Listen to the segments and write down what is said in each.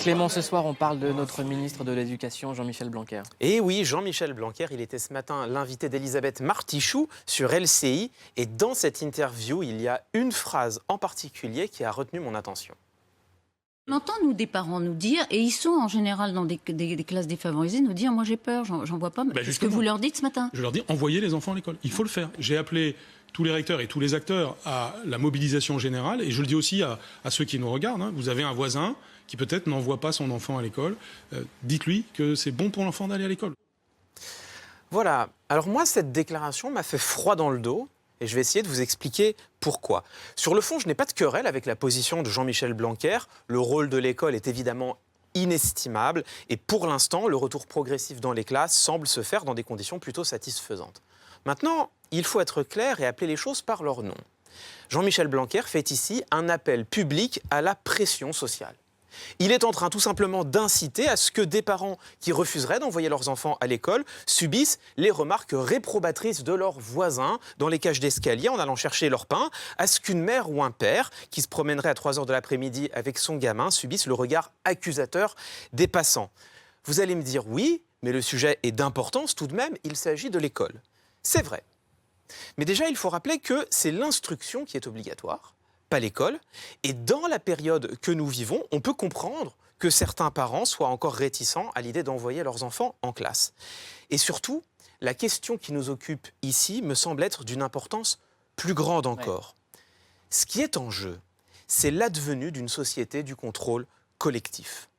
Clément, ce soir, on parle de notre ministre de l'Éducation, Jean-Michel Blanquer. Et oui, Jean-Michel Blanquer, il était ce matin l'invité d'Elisabeth Martichoux sur LCI. Et dans cette interview, il y a une phrase en particulier qui a retenu mon attention. On entend, nous, des parents nous dire, et ils sont en général dans des classes défavorisées, nous dire, moi j'ai peur, j'en vois pas. Qu'est-ce que vous leur dites ce matin? Je leur dis, envoyez les enfants à l'école. Il faut le faire. J'ai appelé tous les recteurs et tous les acteurs à la mobilisation générale. Et je le dis aussi à ceux qui nous regardent. Hein. Vous avez un voisin qui peut-être n'envoie pas son enfant à l'école. Dites-lui que c'est bon pour l'enfant d'aller à l'école. Voilà. Alors moi, cette déclaration m'a fait froid dans le dos. Et je vais essayer de vous expliquer pourquoi. Sur le fond, je n'ai pas de querelle avec la position de Jean-Michel Blanquer. Le rôle de l'école est évidemment inestimable. Et pour l'instant, le retour progressif dans les classes semble se faire dans des conditions plutôt satisfaisantes. Maintenant, il faut être clair et appeler les choses par leur nom. Jean-Michel Blanquer fait ici un appel public à la pression sociale. Il est en train tout simplement d'inciter à ce que des parents qui refuseraient d'envoyer leurs enfants à l'école subissent les remarques réprobatrices de leurs voisins dans les cages d'escalier en allant chercher leur pain, à ce qu'une mère ou un père qui se promènerait à 3 h de l'après-midi avec son gamin subisse le regard accusateur des passants. Vous allez me dire oui, mais le sujet est d'importance tout de même, il s'agit de l'école. C'est vrai. Mais déjà, il faut rappeler que c'est l'instruction qui est obligatoire, pas l'école. Et dans la période que nous vivons, on peut comprendre que certains parents soient encore réticents à l'idée d'envoyer leurs enfants en classe. Et surtout, la question qui nous occupe ici me semble être d'une importance plus grande encore. Ouais. Ce qui est en jeu, c'est l'advenue d'une société du contrôle collectif.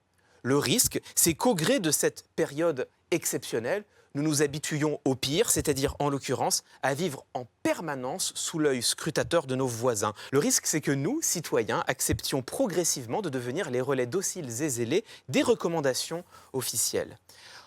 Le risque, c'est qu'au gré de cette période exceptionnelle, nous nous habituions au pire, c'est-à-dire en l'occurrence à vivre en permanence sous l'œil scrutateur de nos voisins. Le risque, c'est que nous, citoyens, acceptions progressivement de devenir les relais dociles et zélés des recommandations officielles.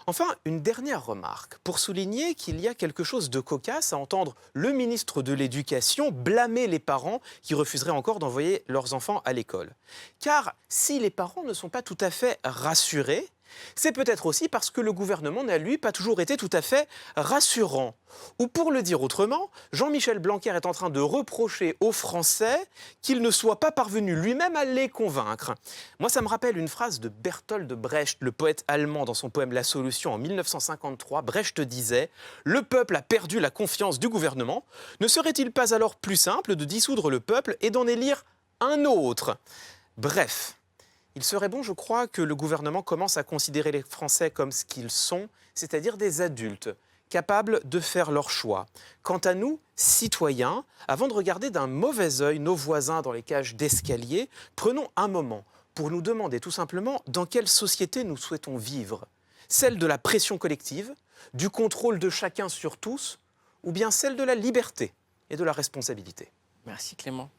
Enfin, une dernière remarque, pour souligner qu'il y a quelque chose de cocasse à entendre le ministre de l'Éducation blâmer les parents qui refuseraient encore d'envoyer leurs enfants à l'école. Car si les parents ne sont pas tout à fait rassurés, c'est peut-être aussi parce que le gouvernement n'a, lui, pas toujours été tout à fait rassurant. Ou pour le dire autrement, Jean-Michel Blanquer est en train de reprocher aux Français qu'il ne soit pas parvenu lui-même à les convaincre. Moi, ça me rappelle une phrase de Bertolt Brecht, le poète allemand, dans son poème La Solution en 1953. Brecht disait « Le peuple a perdu la confiance du gouvernement. Ne serait-il pas alors plus simple de dissoudre le peuple et d'en élire un autre ?» Bref. Il serait bon, je crois, que le gouvernement commence à considérer les Français comme ce qu'ils sont, c'est-à-dire des adultes, capables de faire leur choix. Quant à nous, citoyens, avant de regarder d'un mauvais œil nos voisins dans les cages d'escalier, prenons un moment pour nous demander tout simplement dans quelle société nous souhaitons vivre. Celle de la pression collective, du contrôle de chacun sur tous, ou bien celle de la liberté et de la responsabilité. Merci Clément.